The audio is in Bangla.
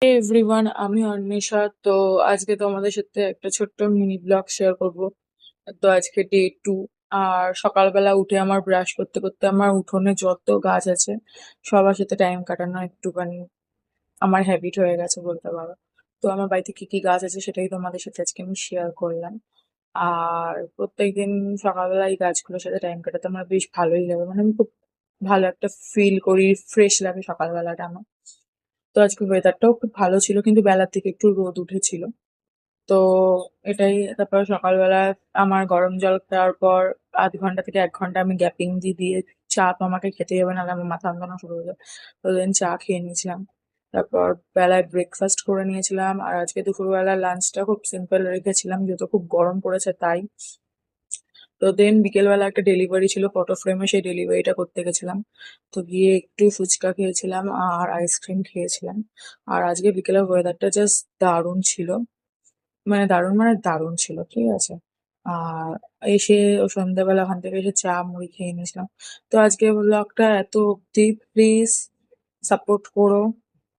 হে এভরিওয়ান, আমি অন্বেষা। তো আজকে তোমাদের সাথে একটা ছোট্ট মিনি ব্লগ শেয়ার করব। তো আজকে ডে 2। আর সকালবেলা উঠে আমার ব্রাশ করতে করতে আমার উঠোনে যত গাছ আছে সবার সাথে টাইম কাটানো একটুখানি আমার হ্যাবিট হয়ে গেছে বলতে পারো। তো আমার বাড়িতে কি কি গাছ আছে সেটাই তোমাদের সাথে আজকে আমি শেয়ার করলাম। আর প্রত্যেকদিন সকালবেলা এই গাছগুলোর সাথে টাইম কাটাতে আমার বেশ ভালোই লাগে, মানে আমি খুব ভালো একটা ফিল করি, ফ্রেশ লাগে সকালবেলাটা আমার। তো আজকে ওয়েদারটাও খুব ভালো ছিল, কিন্তু বেলার দিকে একটু রোদ উঠেছিল। তো এটাই। তারপর সকালবেলা আমার গরম জল খাওয়ার পর আধ ঘন্টা থেকে 1 ঘন্টা আমি গ্যাপিং দিয়ে চা তো আমাকে খেতে হবে, নাহলে আমার মাথা যন্ত্রণা শুরু হয়ে যাবে। তো দেন চা খেয়ে নিয়েছিলাম। তারপর বেলায় ব্রেকফাস্ট করে নিয়েছিলাম। আর আজকে দুপুরবেলা লাঞ্চটা খুব সিম্পল রেখেছিলাম, যেহেতু খুব গরম পড়েছে তাই। তো দেন বিকেলবেলা একটা ডেলিভারি ছিল ফটো ফ্রেমে, সেই ডেলিভারিটা করতে গেছিলাম। তো গিয়ে একটু ফুচকা খেয়েছিলাম আর আইসক্রিম খেয়েছিলাম। আর আজকে বিকেলের ওয়েদারটা জাস্ট দারুণ ছিল। মানে দারুণ, মানে দারুণ ছিল, ঠিক আছে। আর এসে সন্ধ্যাবেলা ওখান থেকে এসে চা মুড়ি খেয়ে নিয়েছিলাম। তো আজকে ব্লগটা এত অব্দি। প্লিজ সাপোর্ট করো।